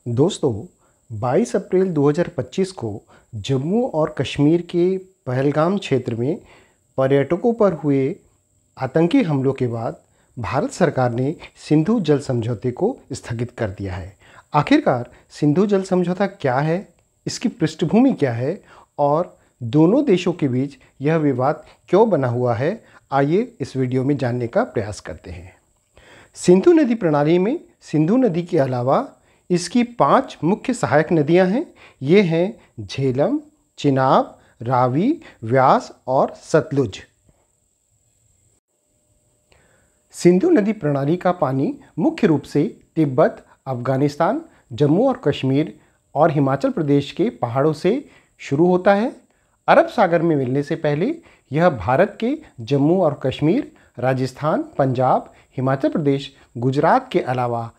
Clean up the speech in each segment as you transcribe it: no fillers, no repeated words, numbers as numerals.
दोस्तों, 22 अप्रैल 2025 को जम्मू और कश्मीर के पहलगाम क्षेत्र में पर्यटकों पर हुए आतंकी हमलों के बाद भारत सरकार ने सिंधु जल समझौते को स्थगित कर दिया है। आखिरकार सिंधु जल समझौता क्या है, इसकी पृष्ठभूमि क्या है और दोनों देशों के बीच यह विवाद क्यों बना हुआ है, आइए इस वीडियो में जानने का प्रयास करते हैं। सिंधु नदी प्रणाली में सिंधु नदी के अलावा इसकी 5 मुख्य सहायक नदियां हैं। ये हैं झेलम, चिनाब, रावी, व्यास और सतलुज। सिंधु नदी प्रणाली का पानी मुख्य रूप से तिब्बत, अफगानिस्तान, जम्मू और कश्मीर और हिमाचल प्रदेश के पहाड़ों से शुरू होता है। अरब सागर में मिलने से पहले यह भारत के जम्मू और कश्मीर, राजस्थान, पंजाब, हिमाचल प्रदेश, गुजरात के अलावा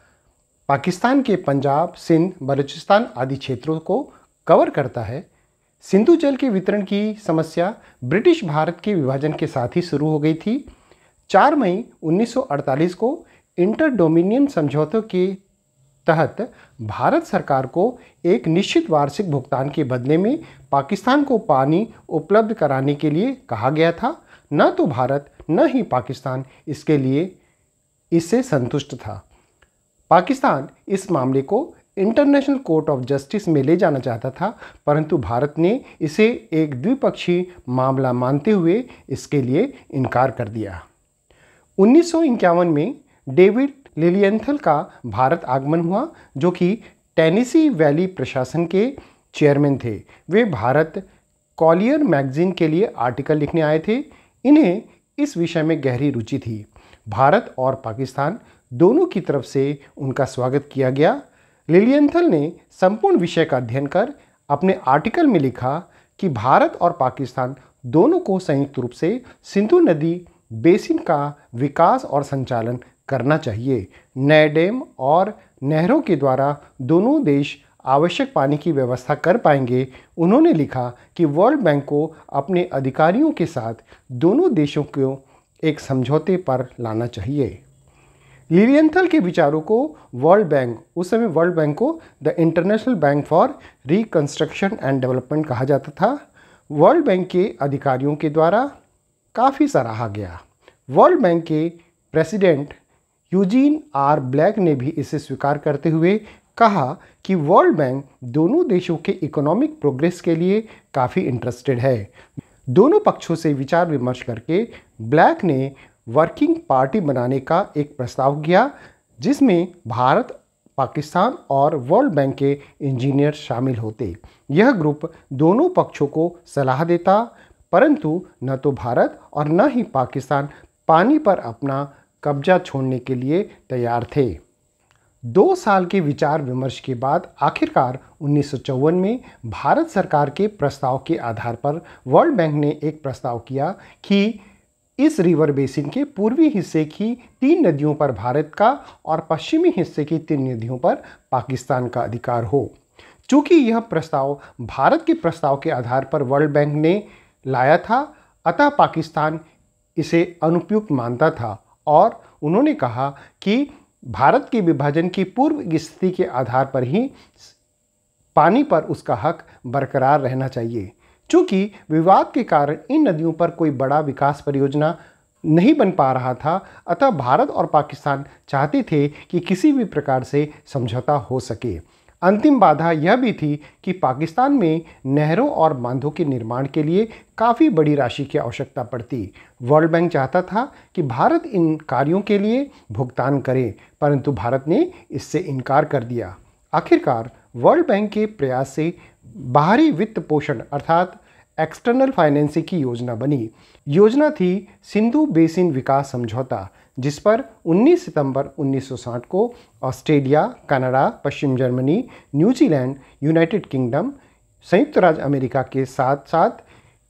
पाकिस्तान के पंजाब, सिंध, बलूचिस्तान आदि क्षेत्रों को कवर करता है। सिंधु जल के वितरण की समस्या ब्रिटिश भारत के विभाजन के साथ ही शुरू हो गई थी। 4 मई 1948 को इंटर डोमिनियन समझौतों के तहत भारत सरकार को एक निश्चित वार्षिक भुगतान के बदले में पाकिस्तान को पानी उपलब्ध कराने के लिए कहा गया था। न तो भारत न ही पाकिस्तान इससे संतुष्ट था। पाकिस्तान इस मामले को इंटरनेशनल कोर्ट ऑफ जस्टिस में ले जाना चाहता था, परंतु भारत ने इसे एक द्विपक्षीय मामला मानते हुए इसके लिए इनकार कर दिया। 1951 में डेविड लिलियंथल का भारत आगमन हुआ, जो कि टेनेसी वैली प्रशासन के चेयरमैन थे। वे भारत कॉलियर मैगजीन के लिए आर्टिकल लिखने आए थे। इन्हें इस विषय में गहरी रुचि थी। भारत और पाकिस्तान दोनों की तरफ से उनका स्वागत किया गया। लिलियंथल ने संपूर्ण विषय का अध्ययन कर अपने आर्टिकल में लिखा कि भारत और पाकिस्तान दोनों को संयुक्त रूप से सिंधु नदी बेसिन का विकास और संचालन करना चाहिए। नए डैम और नहरों के द्वारा दोनों देश आवश्यक पानी की व्यवस्था कर पाएंगे। उन्होंने लिखा कि वर्ल्ड बैंक को अपने अधिकारियों के साथ दोनों देशों को एक समझौते पर लाना चाहिए। लिलियंथल के विचारों को उस समय वर्ल्ड बैंक को the international bank for reconstruction and development कहा जाता था, वर्ल्ड बैंक के अधिकारियों के द्वारा काफ़ी सराहा गया। वर्ल्ड बैंक के प्रेसिडेंट यूजीन आर ब्लैक ने भी इसे स्वीकार करते हुए कहा कि वर्ल्ड बैंक दोनों देशों के इकोनॉमिक प्रोग्रेस के लिए काफ़ी इंटरेस्टेड है। दोनों पक्षों से विचार विमर्श करके ब्लैक ने वर्किंग पार्टी बनाने का एक प्रस्ताव किया, जिसमें भारत, पाकिस्तान और वर्ल्ड बैंक के इंजीनियर शामिल होते। यह ग्रुप दोनों पक्षों को सलाह देता, परंतु न तो भारत और न ही पाकिस्तान पानी पर अपना कब्जा छोड़ने के लिए तैयार थे। 2 साल के विचार विमर्श के बाद आखिरकार 1954 में भारत सरकार के प्रस्ताव के आधार पर वर्ल्ड बैंक ने एक प्रस्ताव किया कि इस रिवर बेसिन के पूर्वी हिस्से की 3 नदियों पर भारत का और पश्चिमी हिस्से की 3 नदियों पर पाकिस्तान का अधिकार हो। चूंकि यह प्रस्ताव भारत के प्रस्ताव के आधार पर वर्ल्ड बैंक ने लाया था, अतः पाकिस्तान इसे अनुपयुक्त मानता था और उन्होंने कहा कि भारत के विभाजन की पूर्व की स्थिति के आधार पर ही पानी पर उसका हक बरकरार रहना चाहिए। चूँकि विवाद के कारण इन नदियों पर कोई बड़ा विकास परियोजना नहीं बन पा रहा था, अतः भारत और पाकिस्तान चाहते थे कि किसी भी प्रकार से समझौता हो सके। अंतिम बाधा यह भी थी कि पाकिस्तान में नहरों और बांधों के निर्माण के लिए काफ़ी बड़ी राशि की आवश्यकता पड़ती। वर्ल्ड बैंक चाहता था कि भारत इन कार्यों के लिए भुगतान करे, परंतु भारत ने इससे इनकार कर दिया। आखिरकार वर्ल्ड बैंक के प्रयास से बाहरी वित्त पोषण अर्थात एक्सटर्नल फाइनेंसिंग की योजना बनी। योजना थी सिंधु बेसिन विकास समझौता, जिस पर 19 सितंबर 1960 को ऑस्ट्रेलिया, कनाडा, पश्चिम जर्मनी, न्यूजीलैंड, यूनाइटेड किंगडम, संयुक्त राज्य अमेरिका के साथ साथ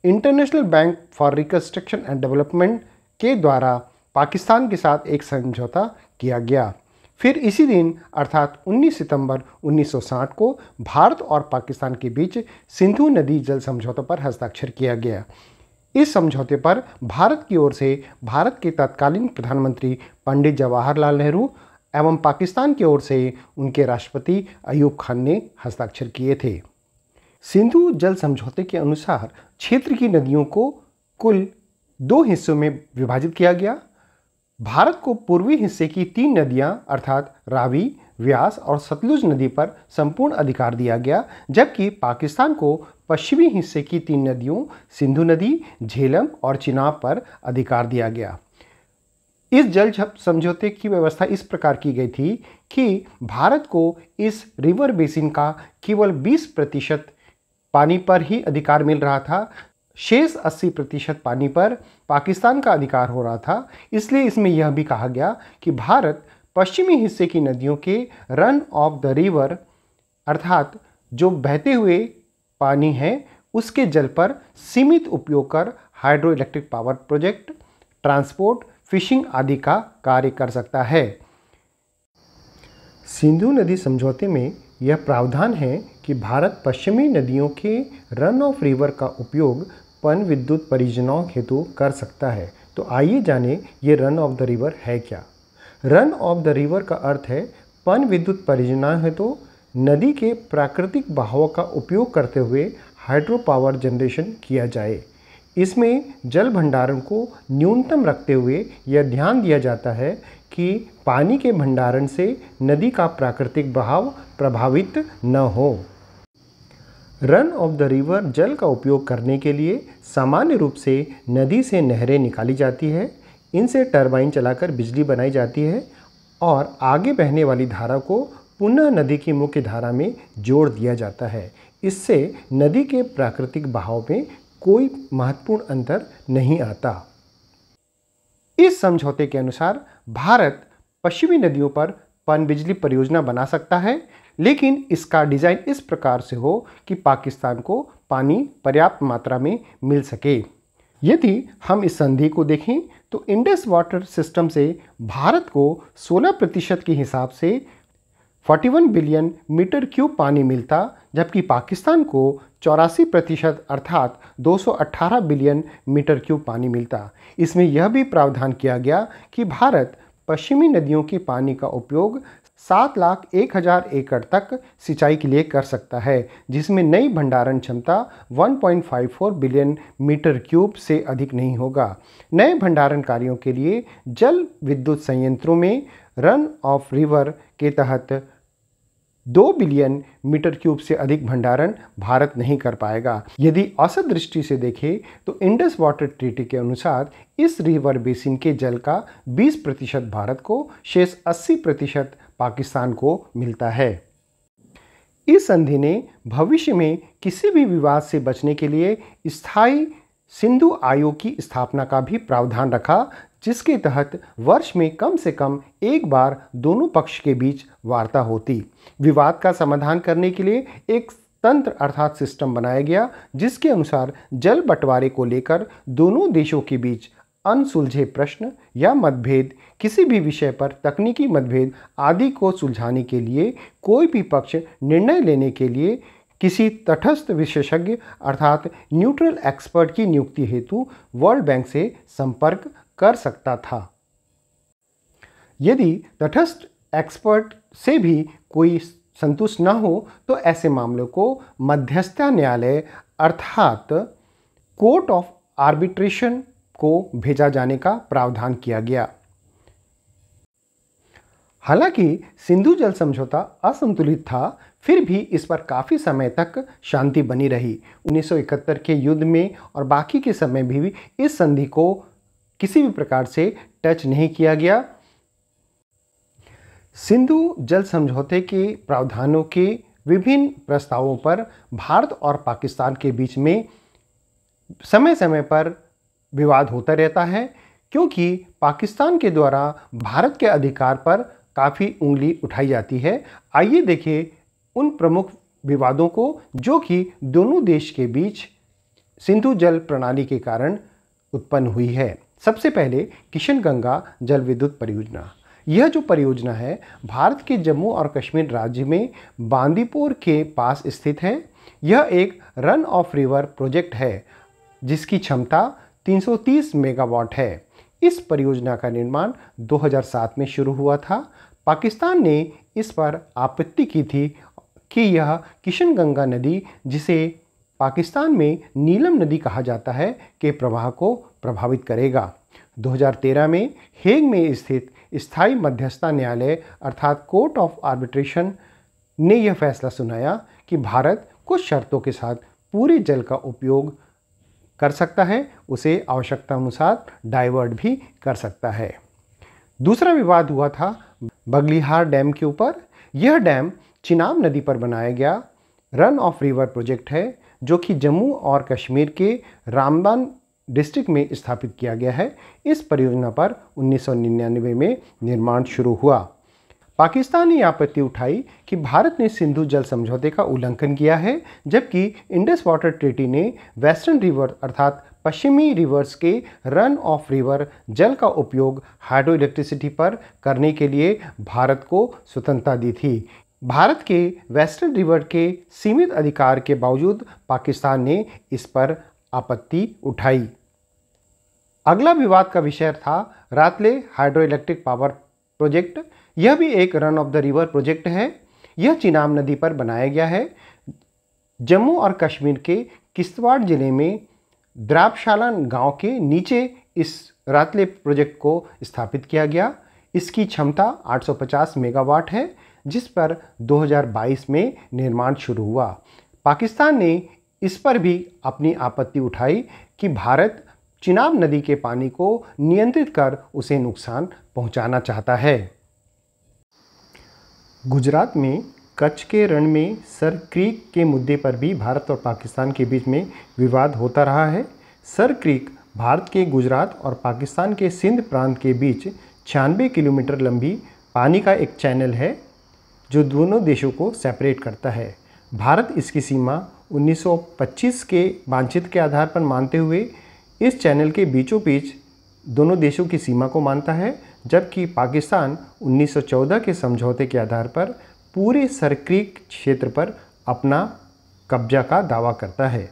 international bank for reconstruction and development के द्वारा पाकिस्तान के साथ एक समझौता किया गया। फिर इसी दिन अर्थात 19 सितंबर 1960 को भारत और पाकिस्तान के बीच सिंधु नदी जल समझौते पर हस्ताक्षर किया गया। इस समझौते पर भारत की ओर से भारत के तत्कालीन प्रधानमंत्री पंडित जवाहरलाल नेहरू, एवं पाकिस्तान की ओर से उनके राष्ट्रपति अयूब खान ने हस्ताक्षर किए थे। सिंधु जल समझौते के अनुसार क्षेत्र की नदियों को कुल 2 हिस्सों में विभाजित किया गया। भारत को पूर्वी हिस्से की 3 नदियां अर्थात रावी, व्यास और सतलुज नदी पर संपूर्ण अधिकार दिया गया, जबकि पाकिस्तान को पश्चिमी हिस्से की 3 नदियों सिंधु नदी, झेलम और चिनाब पर अधिकार दिया गया। इस जल समझौते की व्यवस्था इस प्रकार की गई थी कि भारत को इस रिवर बेसिन का केवल 20% पानी पर ही अधिकार मिल रहा था, शेष 80% पानी पर पाकिस्तान का अधिकार हो रहा था। इसलिए इसमें यह भी कहा गया कि भारत पश्चिमी हिस्से की नदियों के रन ऑफ द रिवर अर्थात जो बहते हुए पानी है उसके जल पर सीमित उपयोग कर hydro electric power project, transport, fishing आदि का कार्य कर सकता है। सिंधु नदी समझौते में यह प्रावधान है कि भारत पश्चिमी नदियों के रन ऑफ रिवर का उपयोग पन विद्युत परियोजनाओं हेतु कर सकता है। तो आइए जानें ये रन ऑफ द रिवर है क्या। रन ऑफ द रिवर का अर्थ है पन विद्युत परियोजनाओं हेतु नदी के प्राकृतिक बहाव का उपयोग करते हुए हाइड्रो पावर जनरेशन किया जाए। इसमें जल भंडारण को न्यूनतम रखते हुए यह ध्यान दिया जाता है कि पानी के भंडारण से नदी का प्राकृतिक बहाव प्रभावित न हो। रन ऑफ द रिवर जल का उपयोग करने के लिए सामान्य रूप से नदी से नहरें निकाली जाती है, इनसे टरबाइन चलाकर बिजली बनाई जाती है और आगे बहने वाली धारा को पुनः नदी की मुख्य धारा में जोड़ दिया जाता है। इससे नदी के प्राकृतिक बहाव में कोई महत्वपूर्ण अंतर नहीं आता। इस समझौते के अनुसार भारत पश्चिमी नदियों पर पनबिजली परियोजना बना सकता है, लेकिन इसका डिज़ाइन इस प्रकार से हो कि पाकिस्तान को पानी पर्याप्त मात्रा में मिल सके। यदि हम इस संधि को देखें तो इंडस वाटर सिस्टम से भारत को 16% के हिसाब से 41 बिलियन मीटर क्यूब पानी मिलता, जबकि पाकिस्तान को 84% अर्थात 218 बिलियन मीटर क्यूब पानी मिलता। इसमें यह भी प्रावधान किया गया कि भारत पश्चिमी नदियों के पानी का उपयोग 7,01,000 एकड़ तक सिंचाई के लिए कर सकता है, जिसमें नई भंडारण क्षमता 1.54 बिलियन मीटर क्यूब से अधिक नहीं होगा। नए भंडारण कार्यों के लिए जल विद्युत संयंत्रों में रन ऑफ रिवर के तहत 2 बिलियन मीटर क्यूब से अधिक भंडारण भारत नहीं कर पाएगा। यदि औसत दृष्टि से देखें तो इंडस वाटर ट्रीटी के अनुसार इस रिवर बेसिन के जल का 20% भारत को, शेष 80% पाकिस्तान को मिलता है। इस संधि ने भविष्य में किसी भी विवाद से बचने के लिए स्थायी सिंधु आयोग की स्थापना का भी प्रावधान रखा, जिसके तहत वर्ष में कम से कम एक बार दोनों पक्ष के बीच वार्ता होती। विवाद का समाधान करने के लिए एक तंत्र अर्थात सिस्टम बनाया गया, जिसके अनुसार जल बंटवारे को लेकर दोनों देशों के बीच अनसुलझे प्रश्न या मतभेद, किसी भी विषय पर तकनीकी मतभेद आदि को सुलझाने के लिए कोई भी पक्ष निर्णय लेने के लिए किसी तटस्थ विशेषज्ञ अर्थात न्यूट्रल एक्सपर्ट की नियुक्ति हेतु वर्ल्ड बैंक से संपर्क कर सकता था। यदि तटस्थ एक्सपर्ट से भी कोई संतुष्ट न हो तो ऐसे मामलों को मध्यस्थता न्यायालय अर्थात कोर्ट ऑफ आर्बिट्रेशन को भेजा जाने का प्रावधान किया गया। हालांकि सिंधु जल समझौता असंतुलित था, फिर भी इस पर काफ़ी समय तक शांति बनी रही। 1971 के युद्ध में और बाकी के समय भी इस संधि को किसी भी प्रकार से टच नहीं किया गया। सिंधु जल समझौते के प्रावधानों के विभिन्न प्रस्तावों पर भारत और पाकिस्तान के बीच में समय समय पर विवाद होता रहता है, क्योंकि पाकिस्तान के द्वारा भारत के अधिकार पर काफ़ी उंगली उठाई जाती है। आइए देखें उन प्रमुख विवादों को जो कि दोनों देश के बीच सिंधु जल प्रणाली के कारण उत्पन्न हुई है। सबसे पहले किशनगंगा जल विद्युत परियोजना। यह जो परियोजना है भारत के जम्मू और कश्मीर राज्य में बांदीपुर के पास स्थित है। यह एक रन ऑफ रिवर प्रोजेक्ट है जिसकी क्षमता 330 मेगावाट है। इस परियोजना का निर्माण 2007 में शुरू हुआ था। पाकिस्तान ने इस पर आपत्ति की थी कि यह किशनगंगा नदी, जिसे पाकिस्तान में नीलम नदी कहा जाता है, के प्रवाह को प्रभावित करेगा। 2013 में हेग में स्थित स्थायी मध्यस्थता न्यायालय अर्थात कोर्ट ऑफ आर्बिट्रेशन ने यह फैसला सुनाया कि भारत कुछ शर्तों के साथ पूरे जल का उपयोग कर सकता है, उसे आवश्यकता अनुसार डाइवर्ट भी कर सकता है। दूसरा विवाद हुआ था बगलिहार डैम के ऊपर। यह डैम चिनाब नदी पर बनाया गया रन ऑफ रिवर प्रोजेक्ट है, जो कि जम्मू और कश्मीर के रामबन डिस्ट्रिक्ट में स्थापित किया गया है। इस परियोजना पर 1999 में निर्माण शुरू हुआ। पाकिस्तान ने आपत्ति उठाई कि भारत ने सिंधु जल समझौते का उल्लंघन किया है, जबकि इंडस वाटर ट्रीटी ने वेस्टर्न रिवर अर्थात पश्चिमी रिवर्स के रन ऑफ रिवर जल का उपयोग हाइड्रो इलेक्ट्रिसिटी पर करने के लिए भारत को स्वतंत्रता दी थी। भारत के वेस्टर्न रिवर के सीमित अधिकार के बावजूद पाकिस्तान ने इस पर आपत्ति उठाई। अगला विवाद का विषय था रातले हाइड्रो इलेक्ट्रिक पावर प्रोजेक्ट। यह भी एक run of the river project है। यह चिनाब नदी पर बनाया गया है। जम्मू और कश्मीर के किश्तवाड़ जिले में द्राबशाला गांव के नीचे इस रातले प्रोजेक्ट को स्थापित किया गया। इसकी क्षमता 850 मेगावाट है, जिस पर 2022 में निर्माण शुरू हुआ। पाकिस्तान ने इस पर भी अपनी आपत्ति उठाई कि भारत चिनाब नदी के पानी को नियंत्रित कर उसे नुकसान पहुंचाना चाहता है। गुजरात में कच्छ के रण में सर क्रीक के मुद्दे पर भी भारत और पाकिस्तान के बीच में विवाद होता रहा है। सर क्रीक भारत के गुजरात और पाकिस्तान के सिंध प्रांत के बीच 96 किलोमीटर लंबी पानी का एक चैनल है, जो दोनों देशों को सेपरेट करता है। भारत इसकी सीमा 1925 के मानचित्र के आधार पर मानते हुए इस चैनल के बीचों बीच दोनों देशों की सीमा को मानता है, जबकि पाकिस्तान 1914 के समझौते के आधार पर पूरे सर क्रीक क्षेत्र पर अपना कब्जा का दावा करता है।